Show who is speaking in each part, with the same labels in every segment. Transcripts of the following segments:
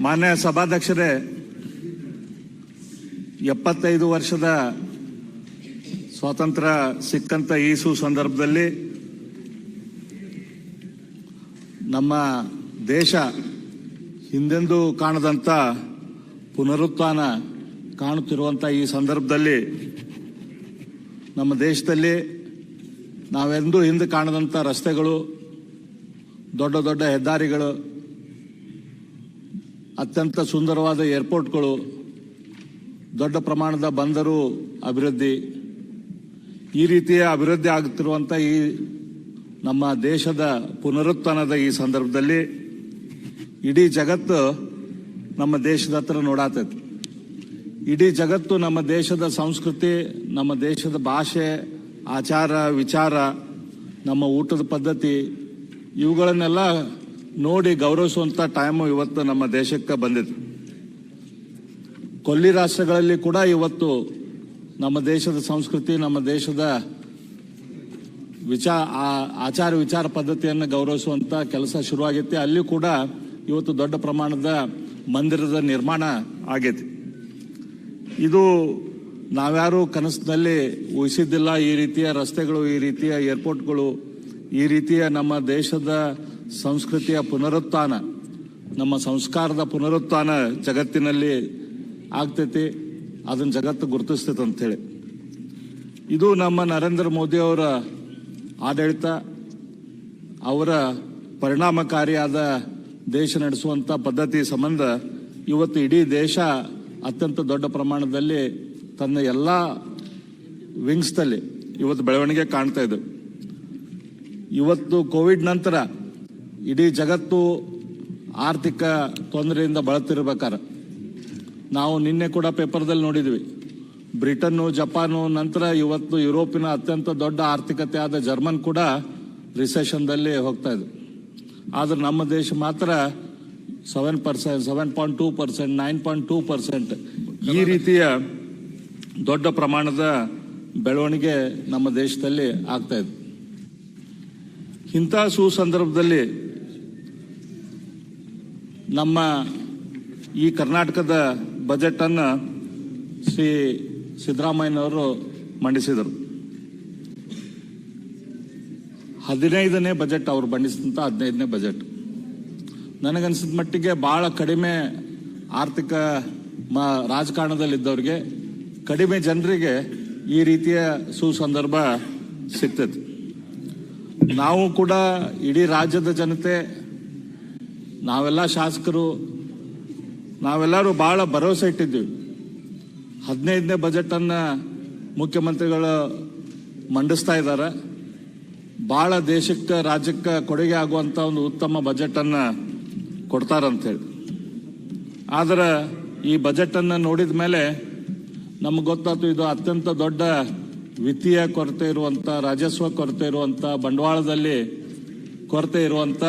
Speaker 1: ಮಾನ್ಯ ಸಭಾಧ್ಯಕ್ಷರೇ, 75 ವರ್ಷದ ಸ್ವಾತಂತ್ರ್ಯ ಸಿಕ್ಕಂತ ಈ ಸಂದರ್ಭದಲ್ಲಿ ನಮ್ಮ ದೇಶ ಹಿಂದೆಂದೂ ಕಾಣದಂತ ಪುನರುತ್ಥಾನ ಕಾಣುತ್ತಿರುವಂಥ ಈ ಸಂದರ್ಭದಲ್ಲಿ ನಮ್ಮ ದೇಶದಲ್ಲಿ ನಾವೆಂದೂ ಹಿಂದೆ ಕಾಣದಂಥ ರಸ್ತೆಗಳು, ದೊಡ್ಡ ದೊಡ್ಡ ಹೆದ್ದಾರಿಗಳು, ಅತ್ಯಂತ ಸುಂದರವಾದ ಏರ್ಪೋರ್ಟ್ಗಳು, ದೊಡ್ಡ ಪ್ರಮಾಣದ ಬಂದರು ಅಭಿವೃದ್ಧಿ, ಈ ರೀತಿಯ ಅಭಿವೃದ್ಧಿ ಆಗುತ್ತಿರುವಂಥ ಈ ನಮ್ಮ ದೇಶದ ಪುನರುತ್ಥಾನದ ಈ ಸಂದರ್ಭದಲ್ಲಿ ಇಡೀ ಜಗತ್ತು ನಮ್ಮ ದೇಶದ ಹತ್ರ ನೋಡಾತೈತಿ. ಇಡೀ ಜಗತ್ತು ನಮ್ಮ ದೇಶದ ಸಂಸ್ಕೃತಿ, ನಮ್ಮ ದೇಶದ ಭಾಷೆ, ಆಚಾರ ವಿಚಾರ, ನಮ್ಮ ಊಟದ ಪದ್ಧತಿ ಇವುಗಳನ್ನೆಲ್ಲ ನೋಡಿ ಗೌರವಿಸುವಂಥ ಟೈಮು ಇವತ್ತು ನಮ್ಮ ದೇಶಕ್ಕೆ ಬಂದಿದೆ. ಕೊಲ್ಲಿ ರಾಷ್ಟ್ರಗಳಲ್ಲಿ ಕೂಡ ಇವತ್ತು ನಮ್ಮ ದೇಶದ ಸಂಸ್ಕೃತಿ, ನಮ್ಮ ದೇಶದ ಆಚಾರ ವಿಚಾರ ಪದ್ಧತಿಯನ್ನು ಗೌರವಿಸುವಂಥ ಕೆಲಸ ಶುರುವಾಗೈತಿ. ಅಲ್ಲಿ ಕೂಡ ಇವತ್ತು ದೊಡ್ಡ ಪ್ರಮಾಣದ ಮಂದಿರದ ನಿರ್ಮಾಣ ಆಗೈತಿ. ಇದು ನಾವ್ಯಾರು ಕನಸಿನಲ್ಲಿ ಊಹಿಸಿದ್ದಿಲ್ಲ. ಈ ರೀತಿಯ ರಸ್ತೆಗಳು, ಈ ರೀತಿಯ ಏರ್ಪೋರ್ಟ್ಗಳು, ಈ ರೀತಿಯ ನಮ್ಮ ದೇಶದ ಸಂಸ್ಕೃತಿಯ ಪುನರುತ್ಥಾನ, ನಮ್ಮ ಸಂಸ್ಕಾರದ ಪುನರುತ್ಥಾನ ಜಗತ್ತಿನಲ್ಲಿ ಆಗ್ತೈತಿ. ಅದನ್ನು ಜಗತ್ತು ಗುರುತಿಸ್ತೈತೆ ಅಂಥೇಳಿ ಇದು ನಮ್ಮ ನರೇಂದ್ರ ಮೋದಿ ಅವರ ಆಡಳಿತ, ಅವರ ಪರಿಣಾಮಕಾರಿಯಾದ ದೇಶ ನಡೆಸುವಂಥ ಪದ್ಧತಿ ಸಂಬಂಧ ಇವತ್ತು ಇಡೀ ದೇಶ ಅತ್ಯಂತ ದೊಡ್ಡ ಪ್ರಮಾಣದಲ್ಲಿ ತನ್ನ ಎಲ್ಲ ವಿಂಗ್ಸ್ದಲ್ಲಿ ಇವತ್ತು ಬೆಳವಣಿಗೆ ಕಾಣ್ತಾ ಇದೆ. ಇವತ್ತು ಕೋವಿಡ್ ನಂತರ ಇಡೀ ಜಗತ್ತು ಆರ್ಥಿಕ ತೊಂದರೆಯಿಂದ ಬಳಲ್ತಿರ್ಬೇಕಾರೆ ನಾವು ನಿನ್ನೆ ಕೂಡ ಪೇಪರ್ದಲ್ಲಿ ನೋಡಿದ್ವಿ, ಬ್ರಿಟನ್ನು, ಜಪಾನು ನಂತರ ಇವತ್ತು ಯುರೋಪಿನ ಅತ್ಯಂತ ದೊಡ್ಡ ಆರ್ಥಿಕತೆ ಆದ ಜರ್ಮನ್ ಕೂಡ ರಿಸೆಷನ್ದಲ್ಲಿ ಹೋಗ್ತಾ ಇದೆ. ಆದರೆ ನಮ್ಮ ದೇಶ ಮಾತ್ರ 7%, 7.2%, 9.2% ಈ ರೀತಿಯ ದೊಡ್ಡ ಪ್ರಮಾಣದ ಬೆಳವಣಿಗೆ ನಮ್ಮ ದೇಶದಲ್ಲಿ ಆಗ್ತಾ ಇದೆ. ಇಂಥ ಸಂದರ್ಭದಲ್ಲಿ ನಮ್ಮ ಈ ಕರ್ನಾಟಕದ ಬಜೆಟ್ ಅನ್ನು ಶ್ರೀ ಸಿದ್ದರಾಮಯ್ಯನವರು ಮಂಡಿಸಿದರು. 15ನೇ ಬಜೆಟ್ ಅವರು ಮಂಡಿಸಿದಂಥ 15ನೇ ಬಜೆಟ್ ನನಗನ್ಸಿದ ಮಟ್ಟಿಗೆ ಬಹಳ ಕಡಿಮೆ ಆರ್ಥಿಕ ರಾಜಕಾರಣದಲ್ಲಿದ್ದವ್ರಿಗೆ, ಕಡಿಮೆ ಜನರಿಗೆ ಈ ರೀತಿಯ ಸುಸಂದರ್ಭ ಸಿಗ್ತದೆ. ನಾವು ಕೂಡ ಇಡೀ ರಾಜ್ಯದ ಜನತೆ, ನಾವೆಲ್ಲ ಶಾಸಕರು, ನಾವೆಲ್ಲರೂ ಬಹಳ ಭರವಸೆ ಇಟ್ಟಿದ್ದೀವಿ. 15ನೇ ಬಜೆಟನ್ನು ಮುಖ್ಯಮಂತ್ರಿಗಳು ಮಂಡಿಸ್ತಾ ಇದ್ದಾರೆ. ಭಾಳ ದೇಶಕ್ಕೆ, ರಾಜ್ಯಕ್ಕೆ ಕೊಡುಗೆ ಆಗುವಂಥ ಒಂದು ಉತ್ತಮ ಬಜೆಟನ್ನು ಕೊಡ್ತಾರಂತೇಳಿ. ಆದರೆ ಈ ಬಜೆಟನ್ನು ನೋಡಿದ ಮೇಲೆ ನಮ್ಗೆ ಗೊತ್ತಾಯ್ತು, ಇದು ಅತ್ಯಂತ ದೊಡ್ಡ ವಿತ್ತೀಯ ಕೊರತೆ ಇರುವಂಥ, ರಾಜಸ್ವ ಕೊರತೆ ಇರುವಂಥ, ಬಂಡವಾಳದಲ್ಲಿ ಕೊರತೆ ಇರುವಂಥ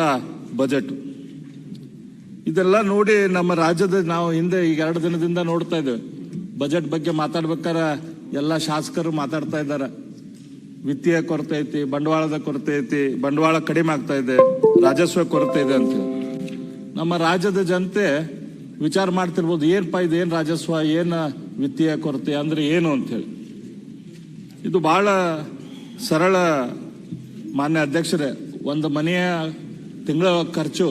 Speaker 1: ಬಜೆಟ್. ಇದೆಲ್ಲ ನೋಡಿ ನಮ್ಮ ರಾಜ್ಯದ ನಾವು ಹಿಂದೆ ಈಗ 2 ದಿನದಿಂದ ನೋಡ್ತಾ ಇದ್ದೇವೆ. ಬಜೆಟ್ ಬಗ್ಗೆ ಮಾತಾಡ್ಬೇಕಾದ್ರೆ ಎಲ್ಲ ಶಾಸಕರು ಮಾತಾಡ್ತಾ ಇದ್ದಾರೆ, ವಿತ್ತೀಯ ಕೊರತೆ ಐತಿ, ಬಂಡವಾಳದ ಕೊರತೆ ಐತಿ, ಬಂಡವಾಳ ಕಡಿಮೆ ಆಗ್ತಾ ಇದೆ, ರಾಜಸ್ವ ಕೊರತೆ ಇದೆ ಅಂತ. ನಮ್ಮ ರಾಜ್ಯದ ಜನತೆ ವಿಚಾರ ಮಾಡ್ತಿರ್ಬೋದು, ಏನಪ್ಪ ಇದು, ಏನು ರಾಜಸ್ವ, ಏನು ವಿತ್ತೀಯ ಕೊರತೆ ಅಂದ್ರೆ ಏನು ಅಂತೇಳಿ. ಇದು ಬಹಳ ಸರಳ. ಮಾನ್ಯ ಅಧ್ಯಕ್ಷರೇ, ಒಂದು ಮನೆಯ ತಿಂಗಳ ಖರ್ಚು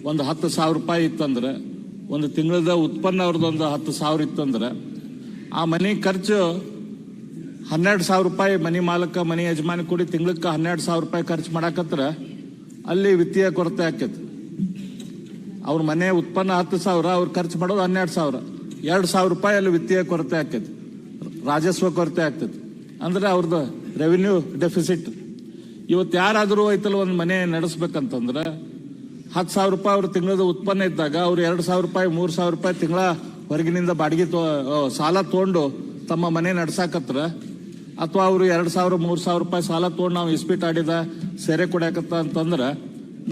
Speaker 1: ಒಂದು 10,000 ರೂಪಾಯಿ ಇತ್ತಂದ್ರೆ, ಒಂದು ತಿಂಗಳದ ಉತ್ಪನ್ನ ಅವ್ರದ್ದೊಂದು 10,000 ಇತ್ತಂದ್ರೆ, ಆ ಮನೆ ಖರ್ಚು 12,000 ರೂಪಾಯಿ ಮನೆ ಮಾಲಕ, ಮನೆ ಯಜಮಾನಿ ಕೂಡಿ ತಿಂಗಳಕ್ಕೆ 12,000 ರೂಪಾಯಿ ಖರ್ಚು ಮಾಡಾಕತ್ರ ಅಲ್ಲಿ ವಿತ್ತೀಯ ಕೊರತೆ ಆಕೈತಿ. ಅವ್ರ ಮನೆ ಉತ್ಪನ್ನ 10,000, ಅವ್ರು ಖರ್ಚು ಮಾಡೋದು 12,000, 2,000 ರೂಪಾಯಿ ಅಲ್ಲಿ ವಿತ್ತೀಯ ಕೊರತೆ ಆಕೈತಿ, ರಾಜಸ್ವ ಕೊರತೆ ಆಗ್ತೈತಿ. ಅಂದ್ರೆ ಅವ್ರದ್ದು ರೆವಿನ್ಯೂ ಡೆಫಿಸಿಟ್. ಇವತ್ತು ಯಾರಾದರೂ ಐತಲ್ಲ ಒಂದು ಮನೆ ನಡೆಸ್ಬೇಕಂತಂದ್ರೆ 10,000 ರೂಪಾಯಿ ಅವ್ರ ತಿಂಗಳದ ಉತ್ಪನ್ನ ಇದ್ದಾಗ ಅವ್ರು 2,000 ರೂಪಾಯಿ, 3,000 ರೂಪಾಯಿ ತಿಂಗಳ ಹೊರಗಿನಿಂದ ಬಾಡಿಗೆ ಸಾಲ ತೊಗೊಂಡು ತಮ್ಮ ಮನೆ ನಡ್ಸಾಕತ್ರ, ಅಥವಾ ಅವರು 2,000, 3,000 ರೂಪಾಯಿ ಸಾಲ ತೊಗೊಂಡು ನಾವು ಇಸ್ಪೀಟ್ ಆಡಿದ ಸೆರೆ ಕೊಡಾಕತ್ತ ಅಂತಂದ್ರೆ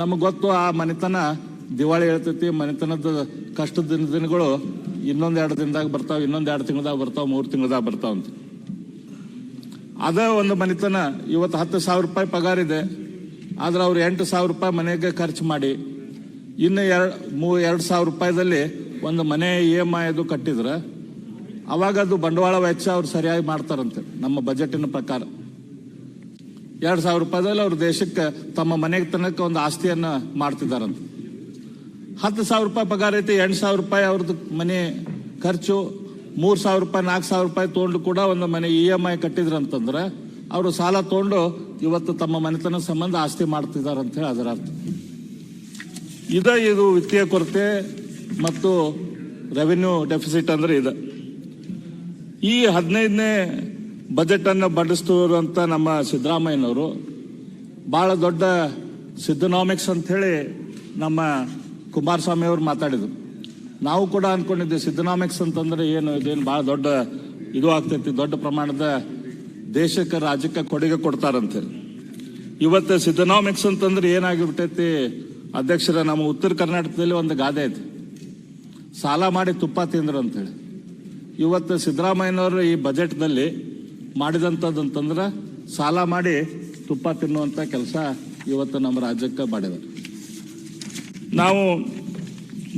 Speaker 1: ನಮಗೆ ಗೊತ್ತು ಆ ಮನೆತನ ದಿವಾಳಿ ಹೇಳ್ತೈತಿ. ಮನೆತನದ ಕಷ್ಟದ ದಿನಗಳು ಇನ್ನೊಂದು 2 ದಿನದಾಗ ಬರ್ತಾವೆ, ಇನ್ನೊಂದು 2 ತಿಂಗಳದಾಗ ಬರ್ತಾವೆ, 3 ತಿಂಗಳದಾಗ ಬರ್ತಾವಂತ. ಅದ ಒಂದು ಮನೆತನ ಇವತ್ತು 10,000 ರೂಪಾಯಿ ಪಗಾರ ಇದೆ, ಆದ್ರೆ ಅವ್ರು 8,000 ರೂಪಾಯಿ ಮನೆಗೆ ಖರ್ಚು ಮಾಡಿ ಇನ್ನು 2,000 ರೂಪಾಯಿದಲ್ಲಿ ಒಂದು ಮನೆ EMI ಅದು ಕಟ್ಟಿದ್ರೆ ಅವಾಗ ಅದು ಬಂಡವಾಳ ವೆಚ್ಚ ಅವ್ರು ಸರಿಯಾಗಿ ಮಾಡ್ತಾರಂತೆ ನಮ್ಮ ಬಜೆಟಿನ ಪ್ರಕಾರ. 2,000 ರೂಪಾಯಿದಲ್ಲಿ ಅವ್ರು ದೇಶಕ್ಕೆ ತಮ್ಮ ಮನೆಗೆ ತನಕ ಒಂದು ಆಸ್ತಿಯನ್ನು ಮಾಡ್ತಿದ್ದಾರಂತೆ. 10,000 ರೂಪಾಯಿ ಪಗಾರ ಐತಿ, 8,000 ರೂಪಾಯಿ ಅವ್ರದ್ದು ಮನೆ ಖರ್ಚು, 3,000 ರೂಪಾಯಿ 4,000 ರೂಪಾಯಿ ತೊಗೊಂಡು ಕೂಡ ಒಂದು ಮನೆ EMI ಕಟ್ಟಿದ್ರು ಅಂತಂದ್ರೆ ಅವರು ಸಾಲ ತೊಗೊಂಡು ಇವತ್ತು ತಮ್ಮ ಮನೆತನ ಸಂಬಂಧ ಆಸ್ತಿ ಮಾಡ್ತಿದ್ದಾರೆ ಅಂತ ಹೇಳಿ ಅದರ ಅರ್ಥ. ಇದು ವಿತ್ತೀಯ ಕೊರತೆ ಮತ್ತು ರೆವಿನ್ಯೂ ಡೆಫಿಸಿಟ್ ಅಂದ್ರೆ ಇದೆ. ಈ 15ನೇ ಬಜೆಟ್ ಅನ್ನು ಮಂಡಿಸ್ತಿರುವಂತ ನಮ್ಮ ಸಿದ್ದರಾಮಯ್ಯನವರು ಬಹಳ ದೊಡ್ಡ ಸಿದ್ದನಾಮಿಕ್ಸ್ ಅಂತ ಹೇಳಿ ನಮ್ಮ ಕುಮಾರಸ್ವಾಮಿ ಅವರು ಮಾತಾಡಿದ್ರು. ನಾವು ಕೂಡ ಅನ್ಕೊಂಡಿದ್ವಿ ಸಿದ್ದನಾಮಿಕ್ಸ್ ಅಂತಂದ್ರೆ ಇದೇನು ಬಹಳ ದೊಡ್ಡ ಇದು ಆಗ್ತೈತಿ, ದೊಡ್ಡ ಪ್ರಮಾಣದ ದೇಶಕ್ಕೆ ರಾಜ್ಯಕ್ಕೆ ಕೊಡುಗೆ ಕೊಡ್ತಾರಂತೆ. ಇವತ್ತು ಸಿದ್ದನಾಮಿಕ್ಸ್ ಅಂತಂದ್ರೆ ಏನಾಗಿಬಿಟ್ಟೈತಿ ಅಧ್ಯಕ್ಷರ, ನಮ್ಮ ಉತ್ತರ ಕರ್ನಾಟಕದಲ್ಲಿ ಒಂದು ಗಾದೆ ಐತಿ, ಸಾಲ ಮಾಡಿ ತುಪ್ಪ ತಿಂದ್ರು ಅಂತೇಳಿ. ಇವತ್ತು ಸಿದ್ದರಾಮಯ್ಯನವರು ಈ ಬಜೆಟ್ನಲ್ಲಿ ಮಾಡಿದಂಥದ್ದು ಅಂತಂದ್ರೆ ಸಾಲ ಮಾಡಿ ತುಪ್ಪ ತಿನ್ನುವಂಥ ಕೆಲಸ ಇವತ್ತು ನಮ್ಮ ರಾಜ್ಯಕ್ಕೆ ಮಾಡಿದ್ದಾರೆ. ನಾವು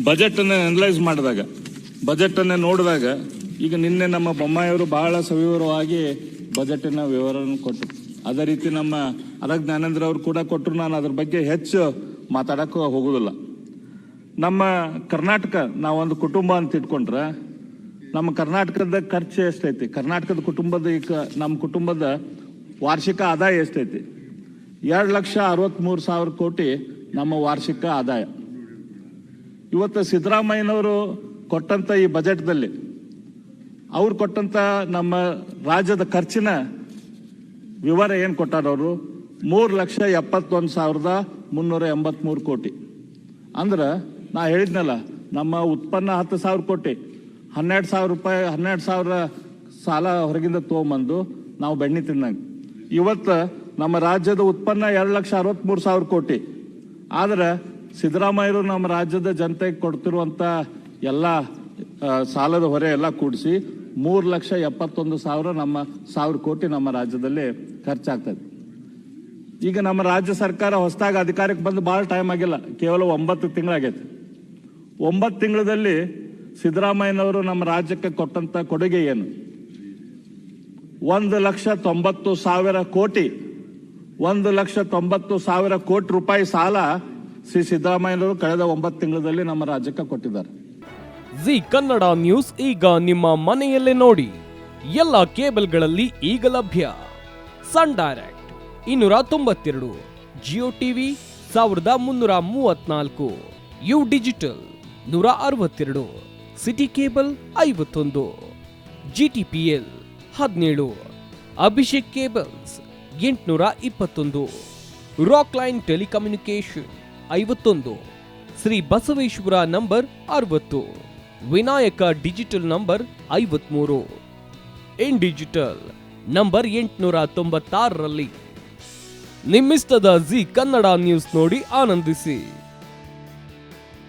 Speaker 1: ಬಜೆಟನ್ನು ಅನಲೈಸ್ ಮಾಡಿದಾಗ, ಬಜೆಟನ್ನು ನೋಡಿದಾಗ, ಈಗ ನಿನ್ನೆ ನಮ್ಮ ಬೊಮ್ಮಾಯಿಯವರು ಬಹಳ ಸವಿವರವಾಗಿ ಬಜೆಟಿನ ವಿವರವನ್ನು ಕೊಟ್ಟರು. ಅದೇ ರೀತಿ ನಮ್ಮ ಅರಗ ಜ್ಞಾನೇಂದ್ರ ಅವರು ಕೂಡ ಕೊಟ್ಟರು. ನಾನು ಅದ್ರ ಬಗ್ಗೆ ಹೆಚ್ಚು ಮಾತಾಡಕ್ಕೆ ಹೋಗುದಿಲ್ಲ. ನಮ್ಮ ಕರ್ನಾಟಕ ನಾವೊಂದು ಕುಟುಂಬ ಅಂತ ಇಟ್ಕೊಂಡ್ರೆ ನಮ್ಮ ಕರ್ನಾಟಕದ ಖರ್ಚು ಎಷ್ಟೈತಿ, ಕರ್ನಾಟಕದ ಕುಟುಂಬದ ನಮ್ಮ ಕುಟುಂಬದ ವಾರ್ಷಿಕ ಆದಾಯ ಎಷ್ಟೈತಿ? 2,63,000 ಕೋಟಿ ನಮ್ಮ ವಾರ್ಷಿಕ ಆದಾಯ. ಇವತ್ತು ಸಿದ್ದರಾಮಯ್ಯನವರು ಕೊಟ್ಟಂತ ಈ ಬಜೆಟ್ದಲ್ಲಿ ಅವ್ರು ಕೊಟ್ಟಂತ ನಮ್ಮ ರಾಜ್ಯದ ಖರ್ಚಿನ ವಿವರ ಏನು ಕೊಟ್ಟಾರವರು? 3,71,383 ಕೋಟಿ. ಅಂದ್ರೆ ನಾ ಹೇಳಿದ್ನಲ್ಲ, ನಮ್ಮ ಉತ್ಪನ್ನ 10,000 ಕೋಟಿ, 12,000 ರೂಪಾಯಿ 12,000 ಸಾಲ ಹೊರಗಿಂದ ತೊಗೊಂಬಂದು ನಾವು ಬೆಣ್ಣೆ ತಿನ್ನಂಗೆ. ಇವತ್ತು ನಮ್ಮ ರಾಜ್ಯದ ಉತ್ಪನ್ನ 2,63,000 ಕೋಟಿ. ಆದ್ರೆ ಸಿದ್ದರಾಮಯ್ಯರು ನಮ್ಮ ರಾಜ್ಯದ ಜನತೆಗೆ ಕೊಡ್ತಿರುವಂತ ಎಲ್ಲ ಸಾಲದ ಹೊರೆ ಎಲ್ಲ ಕೂಡಿಸಿ 3,71,000 ಕೋಟಿ ನಮ್ಮ ರಾಜ್ಯದಲ್ಲಿ ಖರ್ಚಾಗ್ತದೆ. ಈಗ ನಮ್ಮ ರಾಜ್ಯ ಸರ್ಕಾರ ಹೊಸದಾಗಿ ಅಧಿಕಾರಕ್ಕೆ ಬಂದು ಭಾಳ ಟೈಮ್ ಆಗಿಲ್ಲ, ಕೇವಲ 9 ತಿಂಗಳಾಗೈತೆ. 9 ತಿಂಗಳಲ್ಲಿ ಸಿದ್ದರಾಮಯ್ಯನವರು ನಮ್ಮ ರಾಜ್ಯಕ್ಕೆ ಕೊಟ್ಟಂತ ಕೊಡುಗೆ ಏನು? 1,90,000 ಕೋಟಿ, 1,90,000 ಕೋಟಿ ರೂಪಾಯಿ ಸಾಲ ಸಿದ್ದರಾಮಯ್ಯನವರು ಕಳೆದ 9 ತಿಂಗಳಲ್ಲಿ ನಮ್ಮ ರಾಜ್ಯಕ್ಕೆ ಕೊಟ್ಟಿದ್ದಾರೆ.
Speaker 2: ಜಿ ಕನ್ನಡ ನ್ಯೂಸ್ ಈಗ ನಿಮ್ಮ ಮನೆಯಲ್ಲೇ ನೋಡಿ. ಎಲ್ಲ ಕೇಬಲ್ಗಳಲ್ಲಿ ಈಗ ಲಭ್ಯ. Sun Direct 292, Jio TV 1334, U digital 162, City Cable 51, GTPL 17, Abhishek cables 821, Rockline telecommunication 51, Shri Basaveshwara number 60, Vinayaka digital number 53, in digital number 896ರಲ್ಲಿ. ನಿಮ್ಮಿಸ್ತದ ಜಿ ಕನ್ನಡ ನ್ಯೂಸ್ ನೋಡಿ ಆನಂದಿಸಿ.